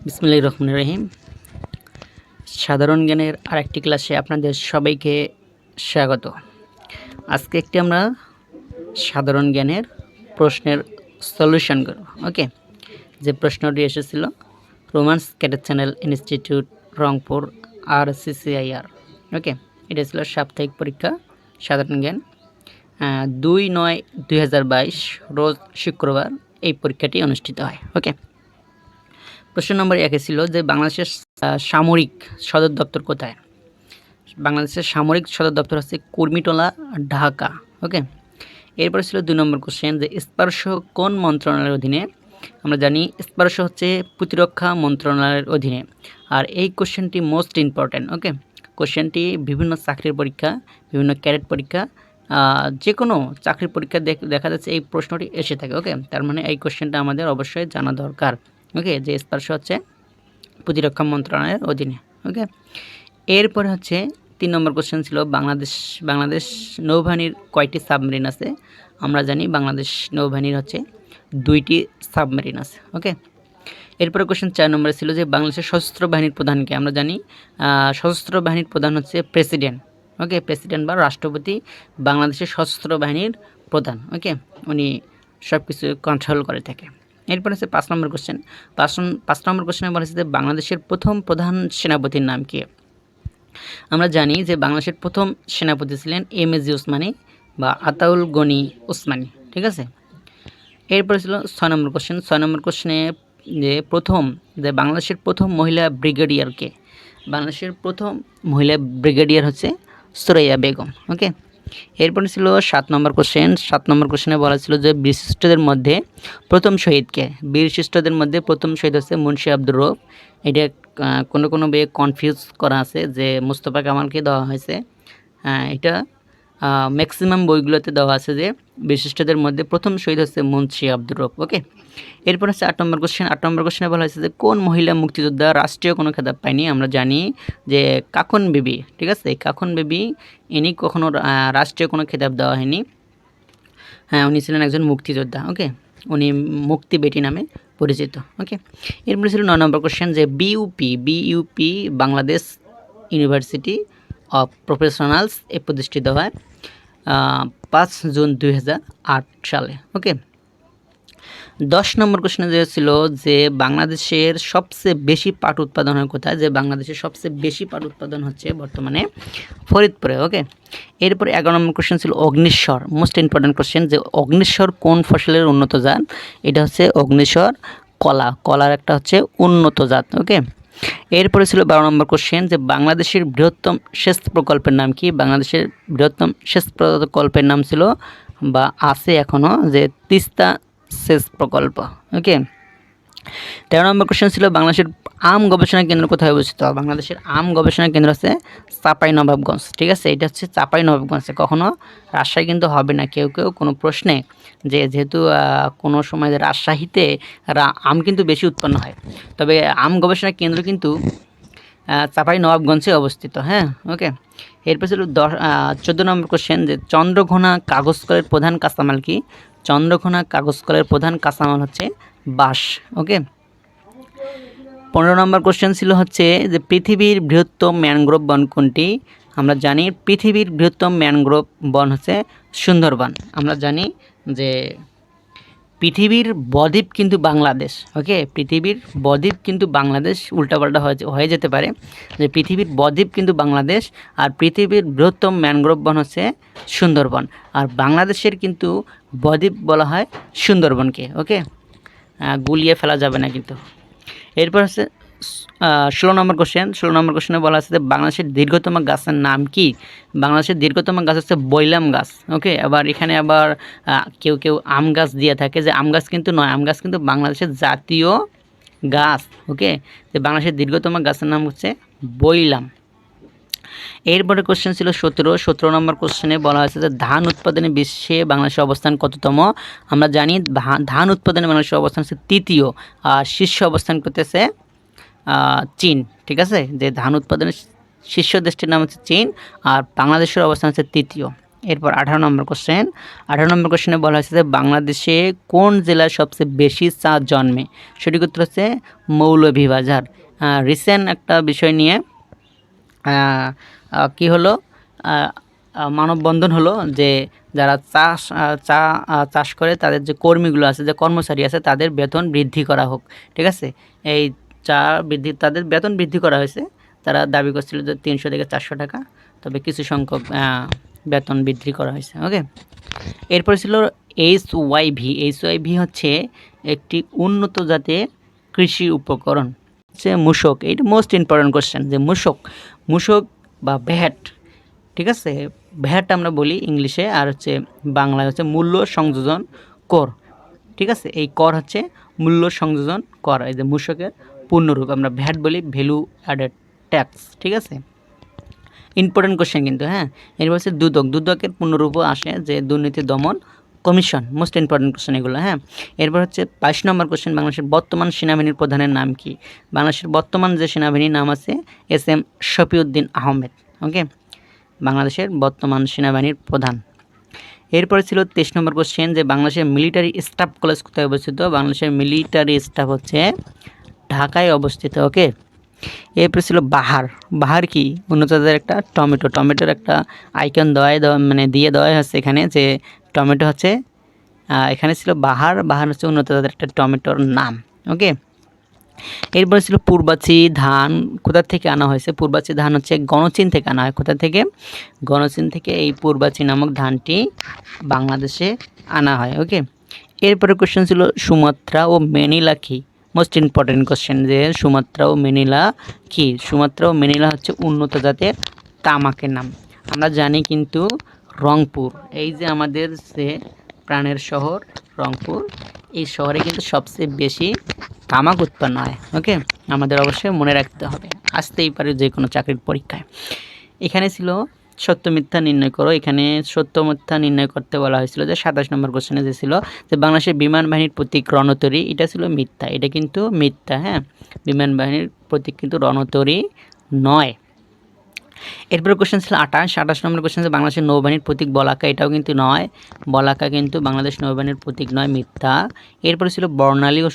বিসমিল্লাহির রহমানির রহিম। সাধারণ জ্ঞানের আরেকটি ক্লাসে আপনাদের সবাইকে স্বাগত। আজকে একটি আমরা সাধারণ জ্ঞানের প্রশ্নের সলিউশন করব। ওকে, যে প্রশ্নটি এসেছিল romance cadet channel institute Rangpur RCCIR। ওকে, এটা ছিল সাপ্তাহিক পরীক্ষা সাধারণ জ্ঞান 2/9/2022 রোজ শুক্রবার এই পরীক্ষাটি অনুষ্ঠিত হয়। ওকে, প্রশ্ন নম্বর 1 ছিল যে বাংলাদেশের সামরিক সদর দপ্তর কোথায়? বাংলাদেশের সামরিক সদর দপ্তর হচ্ছে কুর্মিটোলা, ঢাকা। ওকে, এরপরে ছিল 2 নম্বর কোশ্চেন যে স্পর্শ কোন মন্ত্রণালয়ের অধীনে? আমরা জানি স্পর্শ হচ্ছে প্রতিরক্ষা মন্ত্রণালয়ের অধীনে। আর এই কোশ্চেনটি মোস্ট ইম্পর্ট্যান্ট। ওকে, কোশ্চেনটি বিভিন্ন চাকরির পরীক্ষা, বিভিন্ন ক্যাডেট পরীক্ষা, যে কোনো চাকরির পরীক্ষা দেখা যাচ্ছে এই প্রশ্নটি এসে থাকে। ওকে, তার মানে এই কোশ্চেনটা আমাদের অবশ্যই জানা দরকার। ওকে, যে স্পর্শ হচ্ছে প্রতিরক্ষা মন্ত্রণালয়ের অধীনে। ওকে, এরপরে হচ্ছে 3 নম্বর কোশ্চেন ছিল বাংলাদেশ নৌবাহিনীর কয়টি সাবমেরিন আছে? আমরা জানি বাংলাদেশ নৌবাহিনীর হচ্ছে 2টি সাবমেরিন আছে। ওকে, এরপরে কোশ্চেন 4 নম্বরে ছিল যে বাংলাদেশের সশস্ত্র বাহিনীর প্রধানকে? আমরা জানি সশস্ত্র বাহিনীর প্রধান হচ্ছে প্রেসিডেন্ট। ওকে, প্রেসিডেন্ট বা রাষ্ট্রপতি বাংলাদেশের সশস্ত্র বাহিনীর প্রধান। ওকে, উনি সব কিছু কন্ট্রোল করে থাকে। এরপর হচ্ছে 5 নম্বর কোশ্চেন। 5 নম্বর কোশ্চেনে বলা হচ্ছে যে বাংলাদেশের প্রথম প্রধান সেনাপতির নাম কি? আমরা জানি যে বাংলাদেশের প্রথম সেনাপতি ছিলেন MAG ওসমানী বা আতাউল গনি ওসমানী। ঠিক আছে, এরপরে ছিল 6 নম্বর কোশ্চেন। 6 নম্বর কোশ্চেনে যে বাংলাদেশের প্রথম মহিলা ব্রিগেডিয়ার কে? বাংলাদেশের প্রথম মহিলা ব্রিগেডিয়ার হচ্ছে সুরাইয়া বেগম। ওকে, এরপরে ছিল 7 নম্বর কোশ্চেন। 7 নম্বর কোশ্চেনে বলা ছিল যে বীরশ্রেষ্ঠদের মধ্যে প্রথম শহীদকে? বীরশ্রেষ্ঠদের মধ্যে প্রথম শহীদ হচ্ছে মুন্সি আব্দুর রউফ। এটা কোনো বইয়ে কনফিউজ করা আছে যে মুস্তফা কামালকে দেওয়া হয়েছে। এটা ম্যাক্সিমাম বইগুলোতে দেওয়া আছে যে বীরশ্রেষ্ঠদের মধ্যে প্রথম শহীদ হচ্ছে মুন্সি আব্দুর রউফ। ওকে, এরপর হচ্ছে 8 নম্বর কোশ্চেন। 8 নম্বর কোশ্চেনে বলা হয়েছে যে কোন মহিলা মুক্তিযোদ্ধা রাষ্ট্রীয় কোনো খেতাব পায়নি? আমরা জানি যে কাখন বিবি। ঠিক আছে, কাখন বিবি ইনি কখনো রাষ্ট্রীয় কোনো খেতাব দেওয়া হয়নি। হ্যাঁ, উনি ছিলেন একজন মুক্তিযোদ্ধা। ওকে, উনি মুক্তি বেটি নামে পরিচিত। ওকে, এরপরে ছিল 9 নম্বর কোশ্চেন যে BUP Bangladesh university of professionals এ প্রতিষ্ঠিত হয় 5 জুন 2008 সালে। ওকে, 10 নম্বর কোশ্চেনে যে ছিল যে বাংলাদেশের সবচেয়ে বেশি পাট উৎপাদন হয় কোথায়? যে বাংলাদেশের সবচেয়ে বেশি পাট উৎপাদন হচ্ছে বর্তমানে ফরিদপুরে। ওকে, এরপরে 11 নম্বর কোশ্চেন ছিল অগ্নিশ্বর, মোস্ট ইম্পর্ট্যান্ট কোশ্চেন যে অগ্নিশ্বর কোন ফসলের উন্নত জাত? এটা হচ্ছে অগ্নিশ্বর কলার একটা হচ্ছে উন্নত জাত। ওকে, এরপরে ছিল 12 নম্বর কোশ্চেন যে বাংলাদেশের বৃহত্তম সেচ প্রকল্পের নাম কি? বাংলাদেশের বৃহত্তম সেচ প্রকল্পের নাম ছিল বা আছে এখনও যে তিস্তা সেচ প্রকল্প। ওকে, 13 নম্বর কোশ্চেন ছিল বাংলাদেশের আম গবেষণা কেন্দ্র কোথায় অবস্থিত? বাংলাদেশের আম গবেষণা কেন্দ্র আছে চাঁপাইনবাবগঞ্জ। ঠিক আছে, এটা হচ্ছে চাঁপাইনবাবগঞ্জে, কখনো রাজশাহী কিন্তু হবে না। কেউ কোনো প্রশ্নে যেহেতু কোনো সময় রাজশাহীতে আম কিন্তু বেশি উৎপন্ন হয়, তবে আম গবেষণা কেন্দ্র কিন্তু চাঁপাইনবাবগঞ্জে অবস্থিত। হ্যাঁ, ওকে, এরপর ছিল 14 নম্বর কোশ্চেন যে চন্দ্রঘোনা কাগজ কলের প্রধান কাঁচামাল কি? চন্দ্রঘোনা কাগজ কলের প্রধান কাঁচামাল হচ্ছে বাঁশ। ওকে, 15 নম্বর কোশ্চেন ছিল হচ্ছে যে পৃথিবীর বৃহত্তম ম্যানগ্রোভ বন কোনটি? আমরা জানি পৃথিবীর বৃহত্তম ম্যানগ্রোভ বন হচ্ছে সুন্দরবন। আমরা জানি যে পৃথিবীর বদ্বীপ কিন্তু বাংলাদেশ। ওকে, পৃথিবীর বদ্বীপ কিন্তু বাংলাদেশ, উল্টাপাল্টা হয়ে যেতে পারে যে পৃথিবীর বদ্বীপ কিন্তু বাংলাদেশ আর পৃথিবীর বৃহত্তম ম্যানগ্রোভ বন হচ্ছে সুন্দরবন। আর বাংলাদেশের কিন্তু বদ্বীপ বলা হয় সুন্দরবনকে। ওকে, গুলিয়ে ফেলা যাবে না কিন্তু। এরপর হচ্ছে 16 নম্বর কোশ্চেন। 16 নম্বর কোশ্চেনে বলা আছে যে বাংলাদেশের দীর্ঘতম গাছের নাম কি? বাংলাদেশের দীর্ঘতম গাছ হচ্ছে বৈলাম গাছ। ওকে, আবার এখানে কেউ আম গাছ দিয়ে থাকে, যে আম গাছ কিন্তু নয়, আম গাছ কিন্তু বাংলাদেশের জাতীয় গাছ। ওকে, যে বাংলাদেশের দীর্ঘতম গাছের নাম হচ্ছে বৈলাম। এরপরে কোশ্চেন ছিল 17 নম্বর কোশ্চেনে বলা হয়েছে যে ধান উৎপাদনে বিশ্বে বাংলাদেশের অবস্থান কততম? আমরা জানি ধান উৎপাদনে বাংলাদেশের অবস্থান হচ্ছে 3য়, আর শীর্ষ অবস্থান করতেছে চীন। ঠিক আছে, যে ধান উৎপাদনের শীর্ষ দেশটির নাম হচ্ছে চীন আর বাংলাদেশের অবস্থান হচ্ছে 3য়। এরপর 18 নম্বর কোশ্চেন। 18 নম্বর কোশ্চেনে বলা হয়েছে যে বাংলাদেশে কোন জেলায় সবচেয়ে বেশি চা জন্মে? সঠিক উত্তর হচ্ছে মৌলভীবাজার। রিসেন্ট একটা বিষয় নিয়ে কি হলো, মানববন্ধন হলো যে যারা চাষ করে তাদের যে কর্মীগুলো আছে, যে কর্মচারী আছে, তাদের বেতন বৃদ্ধি করা হোক। ঠিক আছে, এই তাদের বেতন বৃদ্ধি করা হয়েছে। তারা দাবি করছিল যে 300 থেকে 400 টাকা, তবে কিছু সংখ্যক বেতন বৃদ্ধি করা হয়েছে। ওকে, এরপরে ছিল এইচওয়াইভি হচ্ছে একটি উন্নত জাতের কৃষি উপকরণ, হচ্ছে মূসক। এইটা মোস্ট ইম্পর্টেন্ট কোশ্চেন, যে মূসক বা ভ্যাট। ঠিক আছে, ভ্যাট আমরা বলি ইংলিশে, আর হচ্ছে বাংলায় হচ্ছে মূল্য সংযোজন কর। ঠিক আছে, এই কর হচ্ছে মূল্য সংযোজন কর। এই যে মূসকের পূর্ণরূপ আমরা ভ্যাট বলি, ভ্যালু অ্যাডেড ট্যাক্স। ঠিক আছে, ইম্পর্টেন্ট কোশ্চেন কিন্তু। হ্যাঁ, এরপর হচ্ছে দুদকের পূর্ণরূপও আসে, যে দুর্নীতি দমন কমিশন। মোস্ট ইম্পর্টেন্ট কোশ্চেন এগুলো। হ্যাঁ, এরপর হচ্ছে 22 নম্বর কোশ্চেন, বাংলাদেশের বর্তমান সেনাবাহিনীর প্রধানের নাম কি? বাংলাদেশের বর্তমান যে সেনাবাহিনীর নাম আছে এস শফিউদ্দিন আহমেদ। ওকে, বাংলাদেশের বর্তমান সেনাবাহিনীর প্রধান। এরপরে ছিল 23 নম্বর কোশ্চেন, যে বাংলাদেশের মিলিটারি স্টাফ কলেজ কোথায় অবস্থিত? বাংলাদেশের মিলিটারি স্টাফ হচ্ছে ঢাকায় অবস্থিত। ওকে, এরপরে ছিল বাহার কি? উন্নত জাতের একটা টমেটোর একটা আইকন দিয়ে দেওয়া হচ্ছে এখানে, যে টমেটো হচ্ছে এখানে ছিল বাহার হচ্ছে উন্নত জাতের একটা টমেটোর নাম। ওকে, এরপরে ছিল পূর্বাচী ধান কোথা থেকে আনা হয়েছে? পূর্বাচী ধান হচ্ছে গণচীন থেকে আনা হয়। কোথা থেকে? গণচীন থেকে এই পূর্বাচী নামক ধানটি বাংলাদেশে আনা হয়। ওকে, এরপরে কোশ্চেন ছিল সুমাত্রা ও ম্যানিলা কি? মোস্ট ইম্পর্টেন্ট কোশ্চেন, যে সুমাত্রা ও ম্যানিলা কি? সুমাত্রা ও ম্যানিলা হচ্ছে উন্নত জাতের তামাকের নাম। আমরা জানি কিন্তু রংপুর, এই যে আমাদের যে প্রাণের শহর রংপুর, এই শহরে কিন্তু সবচেয়ে বেশি তামাক উৎপন্ন হয়। ওকে, আমাদের অবশ্যই মনে রাখতে হবে, আসতেই পারে যে কোনো চাকরির পরীক্ষায়। এখানে ছিল সত্য মিথ্যা নির্ণয় করো। এখানে সত্য মিথ্যা নির্ণয় করতে বলা হয়েছিল, যে 27 নম্বর কোশ্চেনে যে ছিল যে বাংলাদেশের বিমান বাহিনীর প্রতীক রণতরী, এটা ছিল মিথ্যা। এটা কিন্তু মিথ্যা। হ্যাঁ, বিমান বাহিনীর প্রতীক কিন্তু রণতরী নয়। এরপরে কোশ্চেন ছিল 28 নম্বর কোশ্চেন, যে বাংলাদেশের নৌবাহিনীর প্রতীক বলাকা, এটাও কিন্তু নয়। বলাকা কিন্তু বাংলাদেশ নৌবাহিনীর প্রতীক নয়, মিথ্যা। এরপরে ছিল বর্ণালী ও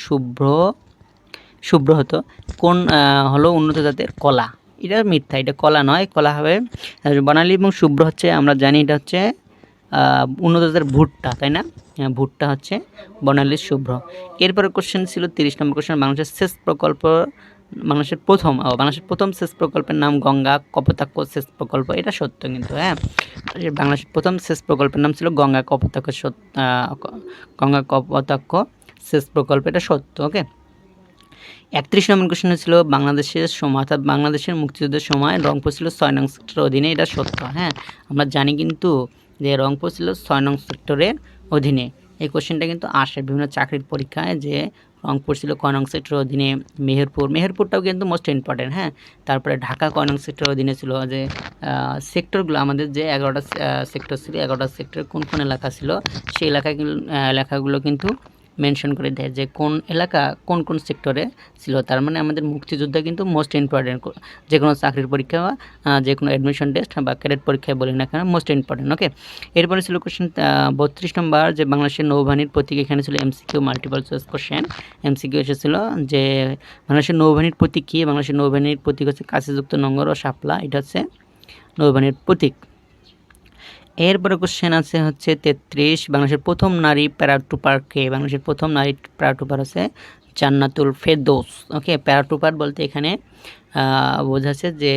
শুভ্র হতো কোন হলো উন্নত জাতের কলা, এটা মিথ্যা, এটা কলা নয়, কলা হবে বর্ণালী এবং শুভ্র হচ্ছে আমরা জানি এটা হচ্ছে উন্নত জাতের ভুট্টা, তাই না? ভুট্টা হচ্ছে বর্ণালী শুভ্র। এরপরে কোশ্চেন ছিল 30 নম্বর কোশ্চেন, বাংলাদেশের বাংলাদেশের প্রথম সেচ প্রকল্পের নাম গঙ্গা কপোতাক্ষ সেচ প্রকল্প, এটা সত্য কিন্তু। হ্যাঁ, বাংলাদেশের প্রথম সেচ প্রকল্পের নাম ছিল গঙ্গা কপোতাক্ষ সেচ প্রকল্প, এটা সত্য। ওকে, 31 নম্বর কোশ্চেন ছিল বাংলাদেশের সময়, অর্থাৎ বাংলাদেশের মুক্তিযুদ্ধের সময় রংপুর ছিল 6 নং সেক্টরের অধীনে, এটা সত্য। হ্যাঁ, আমরা জানি কিন্তু যে রংপুর ছিল 6 নং সেক্টরের অধীনে। এই কোশ্চেনটা কিন্তু আসে বিভিন্ন চাকরির পরীক্ষায়, যে রংপুর ছিল কয় নং সেক্টরের অধীনে। মেহেরপুরটাও কিন্তু মোস্ট ইম্পর্টেন্ট। হ্যাঁ, তারপরে ঢাকা কয় নং সেক্টরের অধীনে ছিল, যে সেক্টরগুলো আমাদের যে 11টা সেক্টর ছিল, 11টা সেক্টরে কোন কোন এলাকা ছিল, সেই এলাকাগুলো কিন্তু মেনশন করে দেয়, যে কোন এলাকা কোন কোন সেক্টরে ছিল। তার মানে আমাদের মুক্তিযোদ্ধা কিন্তু মোস্ট ইম্পর্টেন্ট, যে কোনো চাকরির পরীক্ষা বা যে কোনো অ্যাডমিশন টেস্ট বা ক্যাডেট পরীক্ষায় বলি না কেন, মোস্ট ইম্পর্টেন্ট। ওকে, এরপরে ছিল কোশ্চেন 32 নম্বর, যে বাংলাদেশের নৌবাহিনীর প্রতীক। এখানে ছিল MCQ multiple choice question. MCQ এসেছিল যে বাংলাদেশের নৌবাহিনীর প্রতীক কী? বাংলাদেশের নৌবাহিনীর প্রতীক হচ্ছে কাছেযুক্ত নোঙর ও শাপলা, এটা হচ্ছে নৌবাহিনীর প্রতীক। এরপরে কোশ্চেন আছে হচ্ছে 33, বাংলাদেশের প্রথম নারী প্যারাট্রুপার কে? বাংলাদেশের প্রথম নারী প্যারাট্রুপার হচ্ছে জান্নাতুল ফেরদৌস। ওকে, প্যারাট্রুপার বলতে এখানে বোঝাচ্ছে যে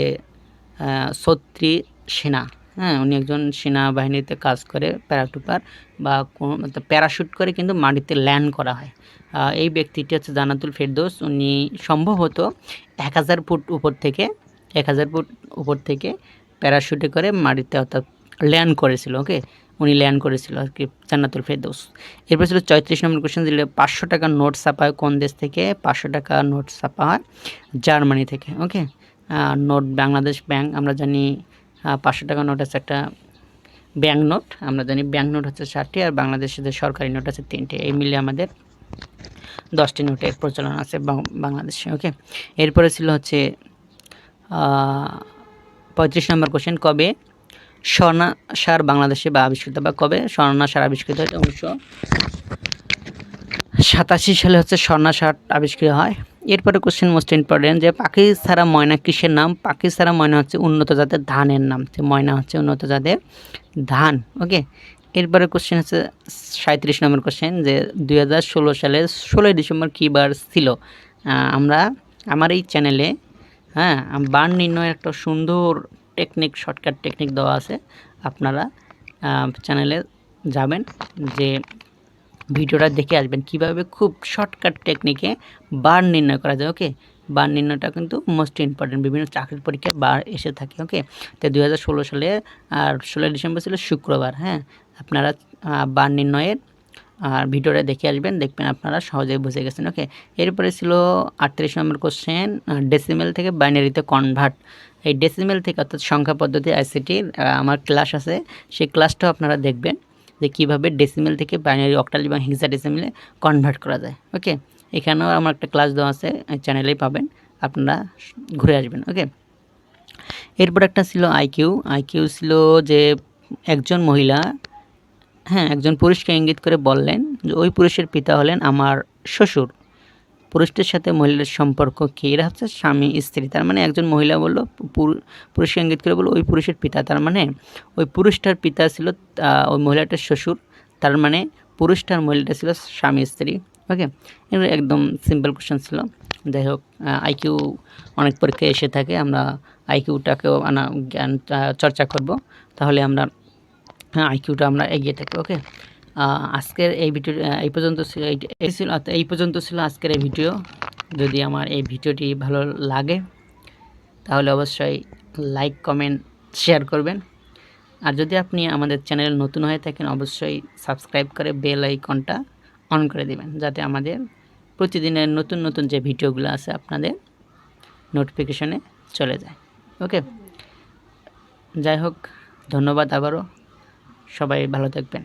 ছত্রী সেনা। হ্যাঁ, উনি একজন সেনাবাহিনীতে কাজ করে, প্যারাট্রুপার বা প্যারাশুট করে কিন্তু মাটিতে ল্যান্ড করা হয়। এই ব্যক্তিটি হচ্ছে জান্নাতুল ফেরদৌস। উনি সম্ভবত 1000 ফুট উপর থেকে প্যারাশুটে করে মাটিতে অর্থাৎ ল্যান্ড করেছিল। ওকে, উনি ল্যান্ড করেছিল আর কি, জান্নাতুল ফেরদৌস। এরপর ছিল 34 নম্বর কোশ্চেন, দিলে 500 টাকার নোট ছাপা হয় কোন দেশ থেকে? 500 টাকার নোট ছাপা হয় জার্মানি থেকে। ওকে, নোট বাংলাদেশ ব্যাংক, আমরা জানি 500 টাকার নোট আছে একটা ব্যাংক নোট, আমরা জানি ব্যাংক নোট হচ্ছে 60টি, আর বাংলাদেশের যে সরকারি নোট আছে 3টি, এই মিলে আমাদের 10টি নোটের প্রচলন আছে বাংলাদেশে। ওকে, এরপরে ছিল হচ্ছে 35 নম্বর কোশ্চেন, কবে স্বর্ণা সার বাংলাদেশে বা আবিষ্কৃত বা কবে স্বর্ণা সার আবিষ্কৃত হয়? 1987 সালে হচ্ছে স্বর্ণা সার আবিষ্কৃত হয়। এরপরে কোশ্চেন মোস্ট ইম্পর্টেন্ট, যে পাখি ছাড়া ময়না কিসের নাম? পাখি ছাড়া ময়না হচ্ছে উন্নত জাতের ধানের নাম, যে ময়না হচ্ছে উন্নত জাতের ধান। ওকে, এরপরে কোশ্চেন হচ্ছে 37 নম্বর কোশ্চেন, যে 2016 সালের 16 ডিসেম্বর কী বার ছিল? আমরা আমার এই চ্যানেলে বার নির্ণয়ের একটা সুন্দর টেকনিক, শর্টকাট টেকনিক দেওয়া আছে। আপনারা চ্যানেলে যাবেন, যে ভিডিওটা দেখে আসবেন কিভাবে খুব শর্টকাট টেকনিকে বার নির্ণয় করা যায়। ওকে, বার নির্ণয়টা কিন্তু মোস্ট ইম্পর্টেন্ট, বিভিন্ন চাকরির পরীক্ষায় বার এসে থাকে। ওকে, তো 2016 সালে আর 16 ডিসেম্বর ছিল শুক্রবার। আপনারা বার নির্ণয়ের আর ভিডিওটা দেখে আসবেন, দেখবেন আপনারা সহজেই বুঝে গেছেন। ওকে, এরপরে ছিল 38 নম্বর কোশ্চেন, ডেসিমেল থেকে বাইনারিতে কনভার্ট। এই ডেসিমেল থেকে অর্থাৎ সংখ্যা পদ্ধতি আইসিটির আমার ক্লাস আছে, সেই ক্লাসটাও আপনারা দেখবেন, যে কীভাবে ডেসিমেল থেকে বাইনারি, অক্টাল এবং হেক্সাডেসিমেলে কনভার্ট করা যায়। ওকে, এখানেও আমার একটা ক্লাস দেওয়া আছে, চ্যানেলেই পাবেন, আপনারা ঘুরে আসবেন। ওকে, এরপর একটা ছিল আইকিউ। আইকিউ ছিল যে একজন মহিলা একজন পুরুষকে ইঙ্গিত করে বললেন যে ওই পুরুষের পিতা হলেন আমার শ্বশুর। পুরুষটির সাথে মহিলার সম্পর্ক কী? এরা হচ্ছে স্বামী স্ত্রী। তার মানে একজন মহিলা বললো, পুরুষকে ইঙ্গিত করে বললো ওই পুরুষের পিতা, তার মানে ওই পুরুষটার পিতা ছিল ওই মহিলাটার শ্বশুর, তার মানে পুরুষটার মহিলাটা ছিল স্বামী স্ত্রী। ওকে, এগুলো একদম সিম্পল কোশ্চেন ছিল। যাই হোক, আইকিউ অনেক পরীক্ষায় এসে থাকে, আমরা আইকিউটাকেও জ্ঞান চর্চা করব, তাহলে আমরা আইকিউটা আমরা এগিয়ে থাকবো। ওকে, আজকের এই ভিডিও এই পর্যন্ত ছিল আজকের এই ভিডিও। যদি আমার এই ভিডিওটি ভালো লাগে তাহলে অবশ্যই লাইক, কমেন্ট, শেয়ার করবেন। আর যদি আপনি আমাদের চ্যানেলে নতুন হয়ে থাকেন অবশ্যই সাবস্ক্রাইব করে বেল আইকনটা অন করে দিবেন, যাতে আমাদের প্রতিদিনের নতুন নতুন যে ভিডিওগুলো আছে আপনাদের নোটিফিকেশনে চলে যায়। ওকে, যাই হোক, ধন্যবাদ আবারও, সবাই ভালো থাকবেন।